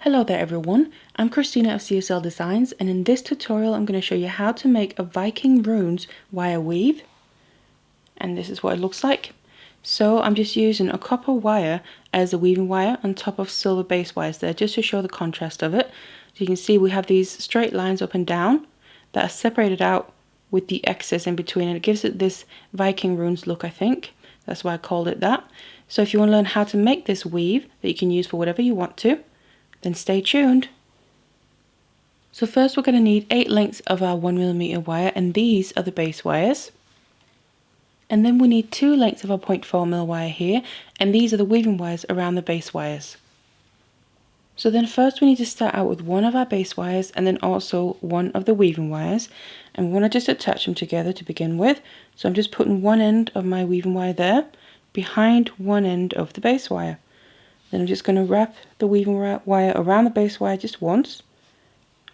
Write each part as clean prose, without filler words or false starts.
Hello there everyone, I'm Christina of CSLdesigns, and in this tutorial I'm going to show you how to make a Viking runes wire weave. And this is what it looks like. So I'm just using a copper wire as a weaving wire on top of silver base wires there, just to show the contrast of it. So you can see we have these straight lines up and down that are separated out with the excess in between, and it gives it this Viking runes look, I think. That's why I called it that. So if you want to learn how to make this weave that you can use for whatever you want to, then stay tuned. So first we're going to need 8 lengths of our 1mm wire, and these are the base wires. And then we need 2 lengths of our 0.4mm wire here, and these are the weaving wires around the base wires. So then first we need to start out with one of our base wires and then also one of the weaving wires, and we want to just attach them together to begin with. So I'm just putting one end of my weaving wire there behind one end of the base wire. Then I'm just going to wrap the weaving wire around the base wire just once,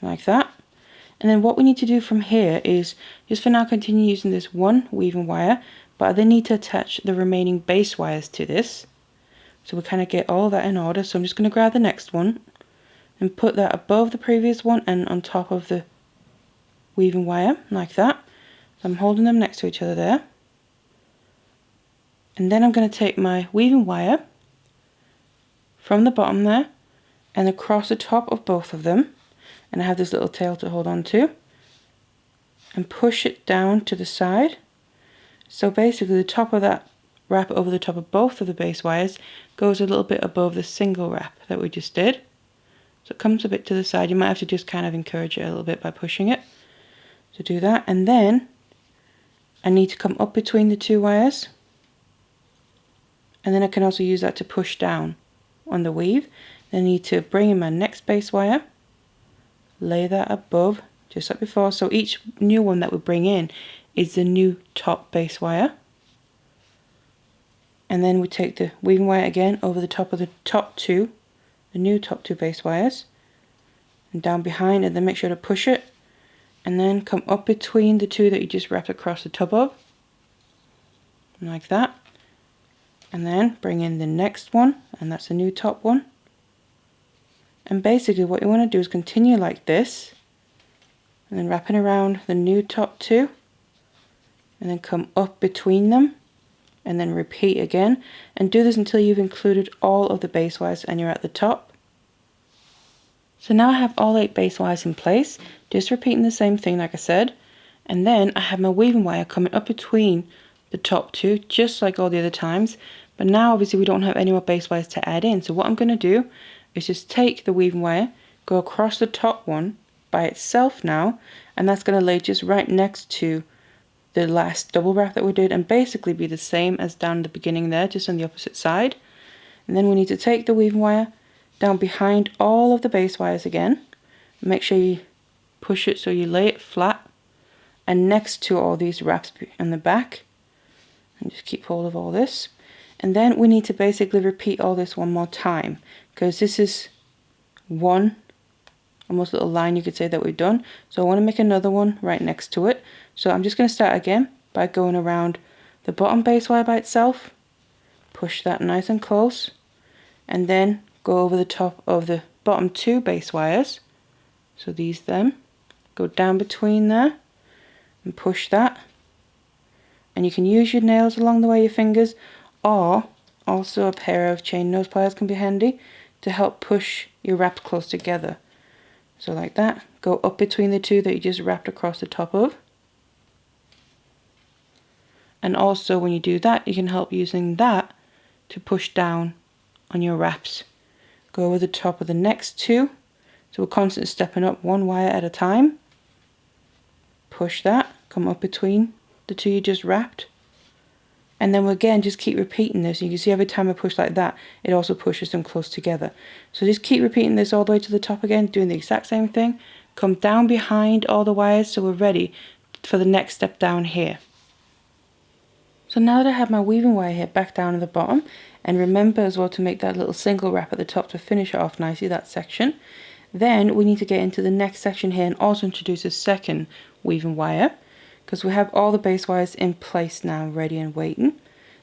like that. And then what we need to do from here is, just for now, continue using this one weaving wire, but I then need to attach the remaining base wires to this. So we kind of get all that in order. So I'm just going to grab the next one and put that above the previous one and on top of the weaving wire, like that. So I'm holding them next to each other there. And then I'm going to take my weaving wire from the bottom there and across the top of both of them, and I have this little tail to hold on to, and push it down to the side. So basically the top of that wrap over the top of both of the base wires goes a little bit above the single wrap that we just did. So it comes a bit to the side. You might have to just kind of encourage it a little bit by pushing it to do that. And then I need to come up between the two wires, and then I can also use that to push down on the weave. Then I need to bring in my next base wire, lay that above just like before. So each new one that we bring in is the new top base wire. And then we take the weaving wire again over the top of the new top two base wires, and down behind, and then make sure to push it, and then come up between the two that you just wrapped across the top of, like that. And then bring in the next one, and that's the new top one. And basically what you want to do is continue like this, and then wrapping around the new top two, and then come up between them, and then repeat again, and do this until you've included all of the base wires and you're at the top. So now I have all 8 base wires in place, just repeating the same thing like I said, and then I have my weaving wire coming up between the top two, just like all the other times. But now obviously we don't have any more base wires to add in, so what I'm going to do is just take the weaving wire, go across the top one by itself now, and that's going to lay just right next to the last double wrap that we did, and basically be the same as down the beginning there, just on the opposite side. And then we need to take the weaving wire down behind all of the base wires again. Make sure you push it so you lay it flat and next to all these wraps in the back, and just keep hold of all this. And then we need to basically repeat all this one more time, because this is one almost little line, you could say, that we've done. So I want to make another one right next to it. So I'm just going to start again by going around the bottom base wire by itself, push that nice and close, and then go over the top of the bottom 2 base wires, so these them, go down between there and push that. And you can use your nails along the way, your fingers, or also a pair of chain nose pliers can be handy to help push your wraps close together. So like that, go up between the two that you just wrapped across the top of. And also when you do that, you can help using that to push down on your wraps. Go over the top of the next two, so we're constantly stepping up one wire at a time. Push that, come up between the two you just wrapped. And then again, just keep repeating this. You can see every time I push like that, it also pushes them close together. So just keep repeating this all the way to the top again, doing the exact same thing. Come down behind all the wires so we're ready for the next step down here. So now that I have my weaving wire here back down at the bottom, and remember as well to make that little single wrap at the top to finish it off nicely, that section. Then we need to get into the next section here and also introduce a second weaving wire, because we have all the base wires in place now, ready and waiting.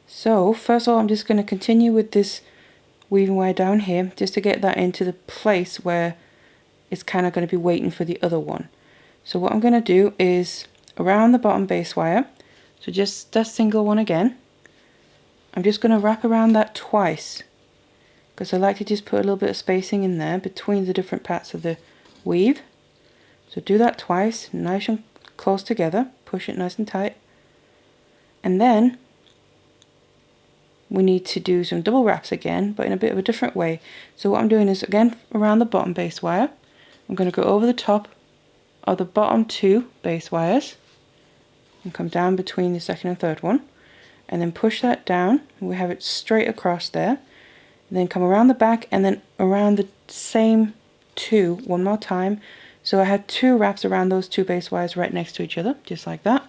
So first of all, I'm just going to continue with this weaving wire down here just to get that into the place where it's kind of going to be waiting for the other one. So what I'm going to do is around the bottom base wire, so just that single one again, I'm just going to wrap around that twice, because I like to just put a little bit of spacing in there between the different parts of the weave. So do that twice, nice and close together, push it nice and tight. And then we need to do some double wraps again, but in a bit of a different way. So what I'm doing is, again, around the bottom base wire, I'm going to go over the top of the bottom 2 base wires and come down between the second and third one, and then push that down. We have it straight across there, and then come around the back and then around the same 2 one more time. So I had 2 wraps around those 2 base wires right next to each other, just like that.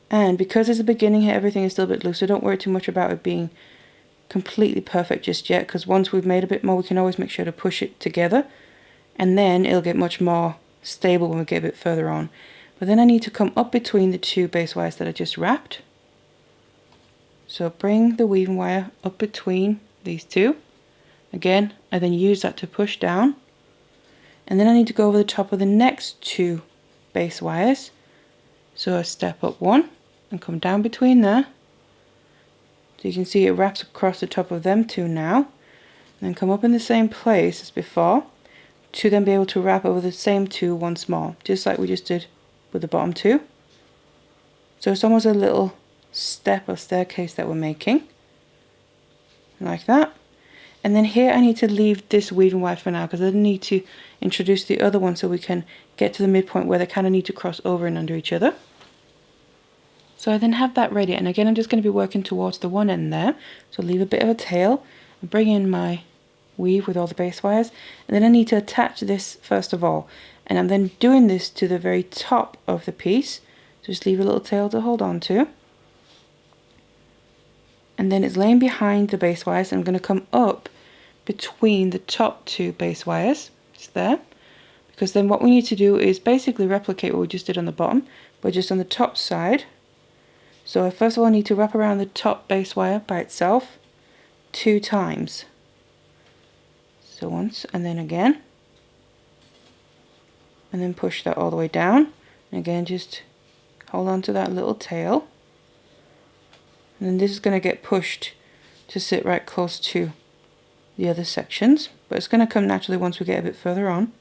And because it's the beginning here, everything is still a bit loose, so don't worry too much about it being completely perfect just yet, because once we've made a bit more, we can always make sure to push it together, and then it'll get much more stable when we get a bit further on. But then I need to come up between the 2 base wires that I just wrapped. So bring the weaving wire up between these 2. Again, I then use that to push down. And then I need to go over the top of the next 2 base wires. So I step up 1 and come down between there. So you can see it wraps across the top of them 2 now. And then come up in the same place as before, to then be able to wrap over the same 2 once more, just like we just did with the bottom 2. So it's almost a little step or staircase that we're making, like that. And then here I need to leave this weaving wire for now, because I need to introduce the other one so we can get to the midpoint where they kind of need to cross over and under each other. So I then have that ready, and again I'm just going to be working towards the one end there. So leave a bit of a tail and bring in my weave with all the base wires, and then I need to attach this first of all, and I'm then doing this to the very top of the piece. So just leave a little tail to hold on to, and then it's laying behind the base wires. I'm going to come up between the top 2 base wires, just there, because then what we need to do is basically replicate what we just did on the bottom, but just on the top side. So I first of all need to wrap around the top base wire by itself 2 times. So once, and then again, and then push that all the way down. And again, just hold on to that little tail. And then this is going to get pushed to sit right close to the other sections, but it's going to come naturally once we get a bit further on,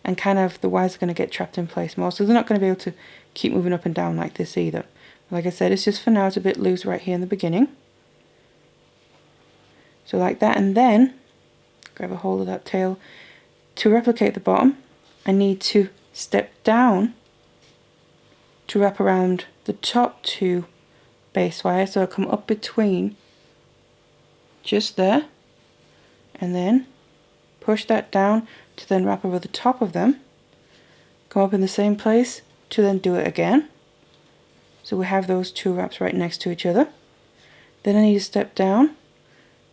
and kind of the wires are going to get trapped in place more, so they're not going to be able to keep moving up and down like this either. Like I said, it's just for now, it's a bit loose right here in the beginning. So like that, and then grab a hold of that tail. To replicate the bottom, I need to step down to wrap around the top 2 base wires. So I'll come up between just there, and then push that down to then wrap over the top of them, come up in the same place to then do it again. So we have those 2 wraps right next to each other. Then I need to step down.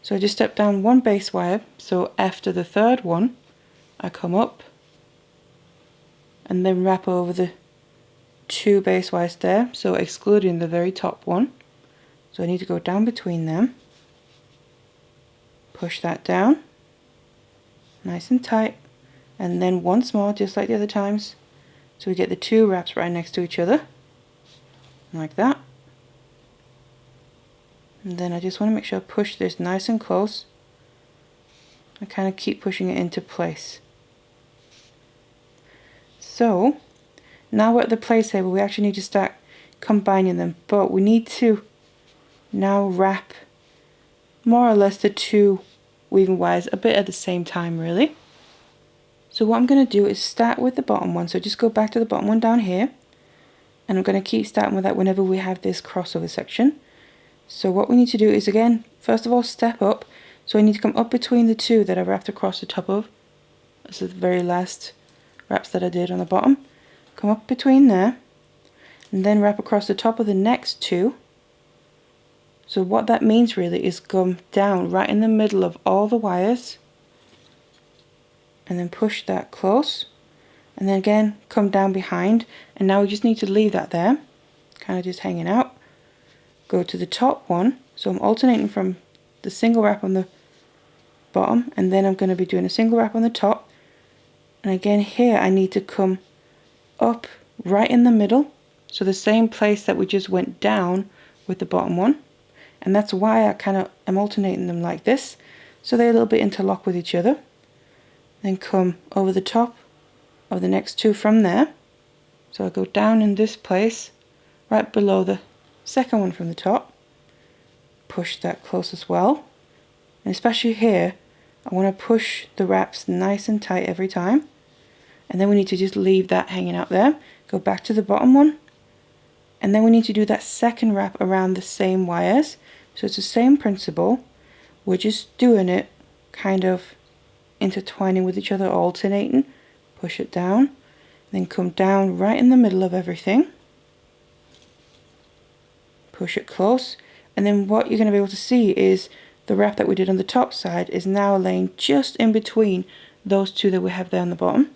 So I just step down 1 base wire. So after the 3rd one, I come up and then wrap over the 2 base wires there, so excluding the very top one. So I need to go down between them, push that down, nice and tight, and then once more, just like the other times, so we get the 2 wraps right next to each other, like that. And then I just want to make sure I push this nice and close. I kind of keep pushing it into place. So now we're at the place here where we actually need to start combining them, but we need to now wrap more or less the 2 weaving wires a bit at the same time, really. So what I'm going to do is start with the bottom one. So just go back to the bottom one down here, and I'm going to keep starting with that whenever we have this crossover section. So what we need to do is, again, first of all, step up. So I need to come up between the 2 that I wrapped across the top of. This is the very last wraps that I did on the bottom. Come up between there, and then wrap across the top of the next 2. So what that means really is come down right in the middle of all the wires, and then push that close, and then again come down behind, and now we just need to leave that there, kind of just hanging out. Go to the top one, So I'm alternating from the single wrap on the bottom, and then I'm going to be doing a single wrap on the top. And again here I need to come up right in the middle, so the same place that we just went down with the bottom one. And that's why I kind of am alternating them like this, so they're a little bit interlocked with each other. Then come over the top of the next two from there. So I go down in this place, right below the second one from the top. Push that close as well. And especially here, I want to push the wraps nice and tight every time. And then we need to just leave that hanging out there. Go back to the bottom one. And then we need to do that second wrap around the same wires. So it's the same principle. We're just doing it kind of intertwining with each other, alternating. Push it down. Then come down right in the middle of everything. Push it close. And then what you're going to be able to see is the wrap that we did on the top side is now laying just in between those two that we have there on the bottom.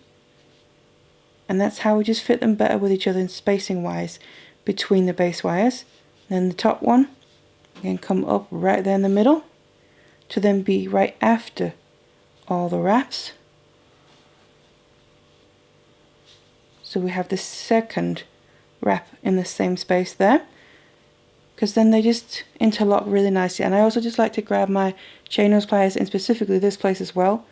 And that's how we just fit them better with each other in spacing wise between the base wires. Then the top one, again, come up right there in the middle to then be right after all the wraps. So we have the second wrap in the same space there, because then they just interlock really nicely. And I also just like to grab my chain nose pliers in specifically this place as well,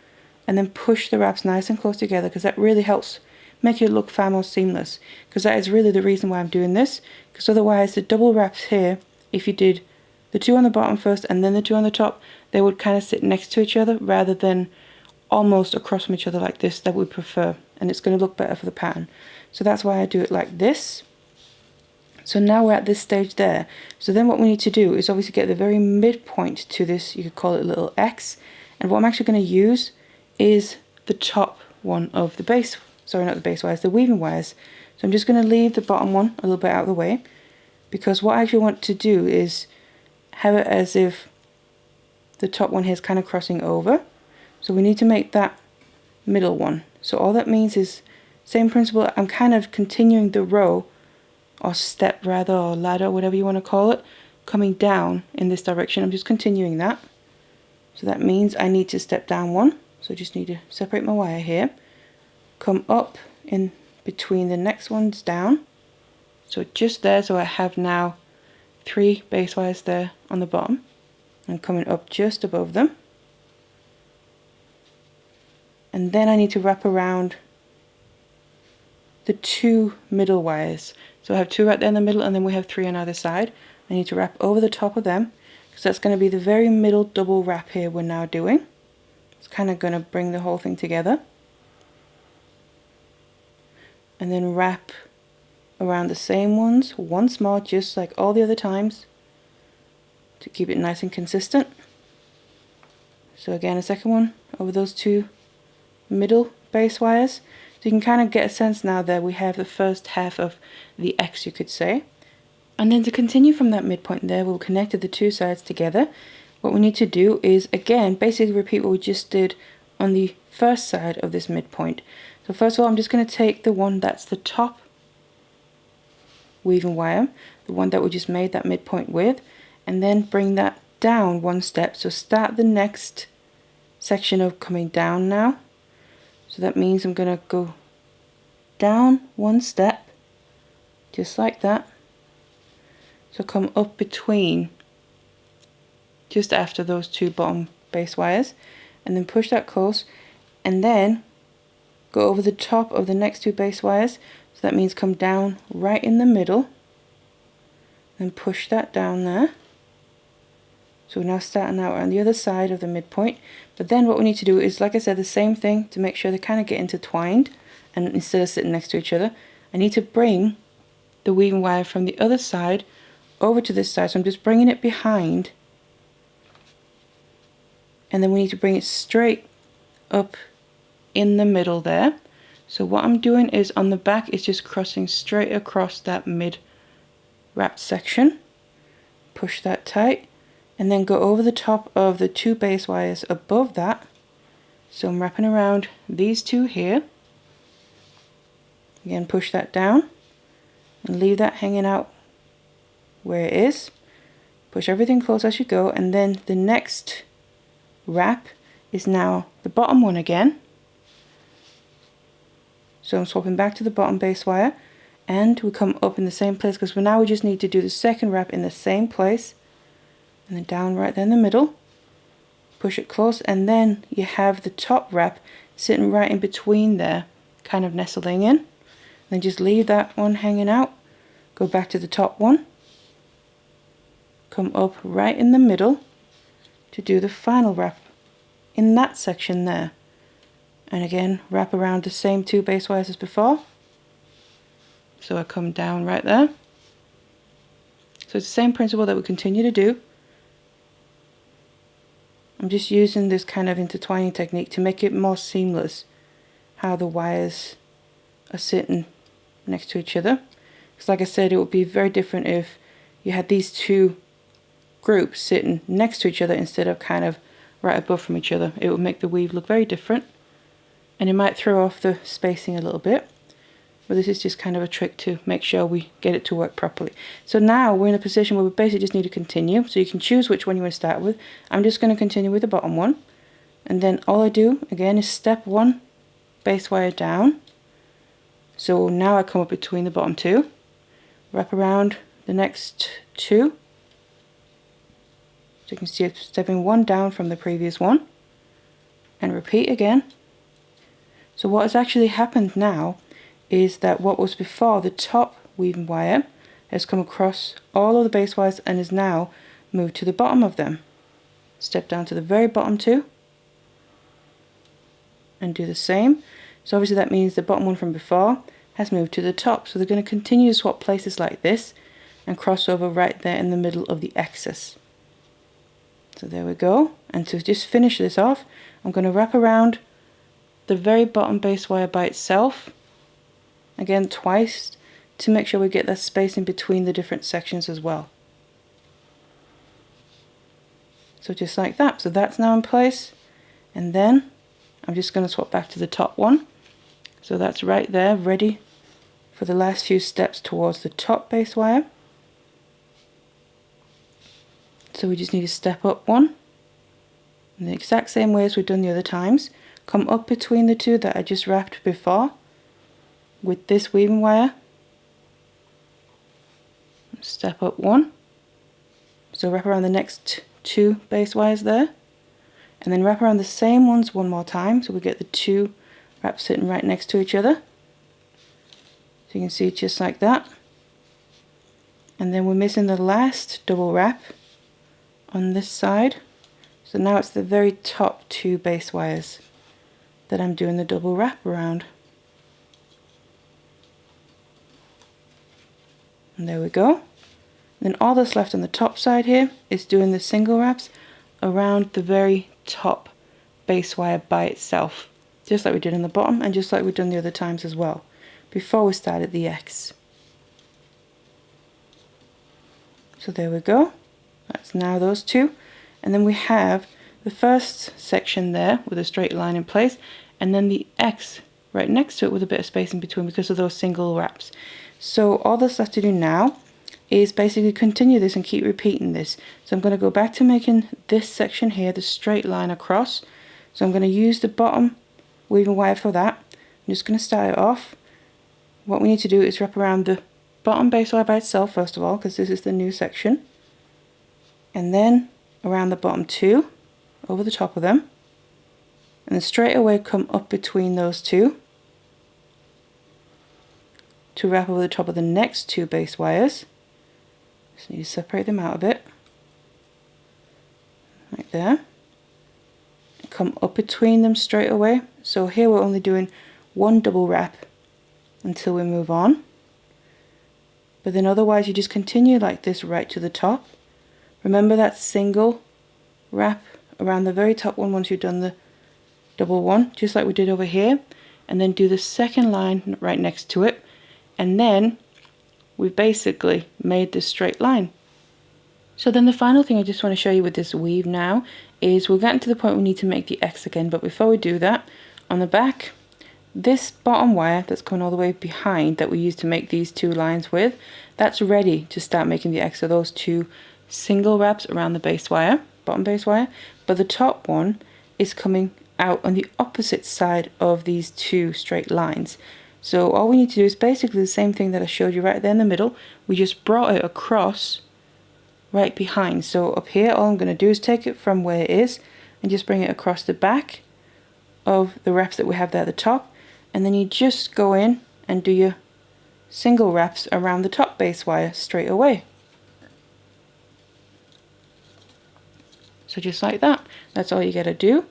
and then push the wraps nice and close together, because that really helps make it look far more seamless. Because that is really the reason why I'm doing this, because otherwise the double wraps here, if you did the two on the bottom first and then the two on the top, they would kind of sit next to each other rather than almost across from each other like this. That we prefer, and it's going to look better for the pattern. So that's why I do it like this. So now we're at this stage there. So then what we need to do is obviously get the very midpoint to this, you could call it a little X. And what I'm actually going to use is the top one of the base, sorry, not the base wires, the weaving wires. So I'm just going to leave the bottom one a little bit out of the way, because what I actually want to do is have it as if the top one here is kind of crossing over. So we need to make that middle one. So all that means is, same principle, I'm kind of continuing the row, or step rather, or ladder, whatever you want to call it, coming down in this direction. I'm just continuing that. So that means I need to step down one. So I just need to separate my wire here, come up in between the next ones down. So just there, so I have now 3 base wires there on the bottom, and coming up just above them. And then I need to wrap around the 2 middle wires. So I have 2 right there in the middle, and then we have 3 on either side. I need to wrap over the top of them, because that's going to be the very middle double wrap here we're now doing. It's kind of going to bring the whole thing together. And then wrap around the same ones once more, just like all the other times, to keep it nice and consistent. So again, a second one over those 2 middle base wires. So you can kind of get a sense now that we have the first half of the X, you could say. And then to continue from that midpoint there, we'll connect the 2 sides together. What we need to do is, again, basically repeat what we just did on the first side of this midpoint. So first of all, I'm just going to take the one that's the top weaving wire, the one that we just made that midpoint with, and then bring that down 1 step. So start the next section of coming down now. So that means I'm going to go down 1 step, just like that. So come up between, just after those 2 bottom base wires, and then push that close, and then go over the top of the next 2 base wires. So that means come down right in the middle, and push that down there. So we're now starting out on the other side of the midpoint. But then what we need to do is, like I said, the same thing to make sure they kind of get intertwined, and instead of sitting next to each other, I need to bring the weaving wire from the other side over to this side. So I'm just bringing it behind, and then we need to bring it straight up in the middle there. So what I'm doing is, on the back, is just crossing straight across that mid wrapped section. Push that tight, and then go over the top of the 2 base wires above that. So I'm wrapping around these 2 here. Again, push that down and leave that hanging out where it is. Push everything close as you go, and then the next wrap is now the bottom one again. So I'm swapping back to the bottom base wire, and we come up in the same place, because now we just need to do the second wrap in the same place, and then down right there in the middle. Push it close, and then you have the top wrap sitting right in between there, kind of nestling in. Then just leave that one hanging out, go back to the top one, come up right in the middle to do the final wrap in that section there. And again, wrap around the same 2 base wires as before. So I come down right there. So it's the same principle that we continue to do. I'm just using this kind of intertwining technique to make it more seamless, how the wires are sitting next to each other. Because like I said, it would be very different if you had these 2 groups sitting next to each other instead of kind of right above from each other. It would make the weave look very different, and it might throw off the spacing a little bit. But this is just kind of a trick to make sure we get it to work properly. So now we're in a position where we basically just need to continue. So you can choose which one you want to start with. I'm just going to continue with the bottom one. And then all I do, again, is step 1 base wire down. So now I come up between the bottom 2. Wrap around the next 2. So you can see it's stepping 1 down from the previous one. And repeat again. So what has actually happened now is that what was before the top weaving wire has come across all of the base wires and is now moved to the bottom of them. Step down to the very bottom 2 and do the same. So obviously that means the bottom one from before has moved to the top. So they're going to continue to swap places like this and cross over right there in the middle of the excess. So there we go. And to just finish this off, I'm going to wrap around the very bottom base wire by itself, again twice, to make sure we get that space in between the different sections as well. So just like that. So that's now in place, and then I'm just going to swap back to the top one. So that's right there, ready for the last few steps towards the top base wire. So we just need to step up 1 in the exact same way as we've done the other times. Come up between the 2 that I just wrapped before with this weaving wire. Step up 1. So wrap around the next 2 base wires there. And then wrap around the same ones one more time, so we get the 2 wraps sitting right next to each other. So you can see just like that. And then we're missing the last double wrap on this side. So now it's the very top 2 base wires that I'm doing the double wrap around. And there we go. Then all that's left on the top side here is doing the single wraps around the very top base wire by itself, just like we did on the bottom and just like we've done the other times as well before we started the X. So there we go. That's now those 2. And then we have the first section there with a straight line in place, and then the X right next to it with a bit of space in between because of those single wraps. So all that's left to do now is basically continue this and keep repeating this. So I'm going to go back to making this section here the straight line across. So I'm going to use the bottom weaving wire for that. I'm just going to start it off. What we need to do is wrap around the bottom base wire by itself first of all, because this is the new section, and then around the bottom 2 over the top of them, and then straight away come up between those 2 to wrap over the top of the next 2 base wires. Just need to separate them out a bit, like there. Come up between them straight away. So here we're only doing 1 double wrap until we move on. But then otherwise you just continue like this right to the top. Remember that single wrap around the very top one once you've done the double one, just like we did over here, and then do the second line right next to it, and then we've basically made this straight line. So then the final thing I just want to show you with this weave now is we're getting to the point we need to make the X again, but before we do that, on the back, this bottom wire that's coming all the way behind that we used to make these 2 lines with, that's ready to start making the X. So those 2 single wraps around the base wire, bottom base wire, but the top one is coming out on the opposite side of these two straight lines. So all we need to do is basically the same thing that I showed you right there in the middle. We just brought it across right behind. So up here, all I'm going to do is take it from where it is and just bring it across the back of the wraps that we have there at the top, and then you just go in and do your single wraps around the top base wire straight away. So just like that, that's all you gotta do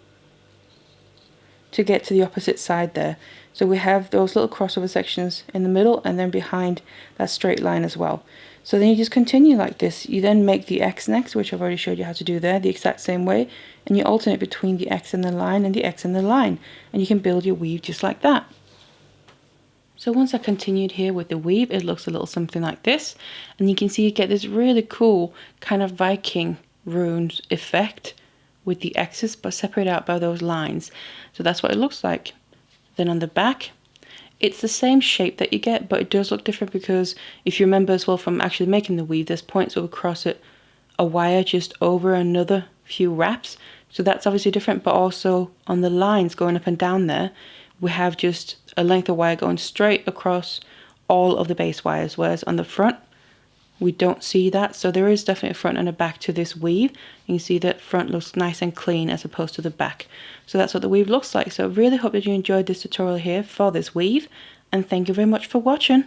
to get to the opposite side there. So we have those little crossover sections in the middle and then behind that straight line as well. So then you just continue like this. You then make the X next, which I've already showed you how to do there, the exact same way, and you alternate between the X and the line and the X and the line, and you can build your weave just like that. So once I continued here with the weave, it looks a little something like this, and you can see you get this really cool kind of Viking runes effect with the X's, but separated out by those lines. So that's what it looks like. Then on the back, it's the same shape that you get, but it does look different because if you remember as well from actually making the weave, there's points where we cross it a wire just over another few wraps. So that's obviously different, but also on the lines going up and down there, we have just a length of wire going straight across all of the base wires, whereas on the front, we don't see that. So there is definitely a front and a back to this weave. You can see that front looks nice and clean as opposed to the back. So that's what the weave looks like. So I really hope that you enjoyed this tutorial here for this weave, and thank you very much for watching.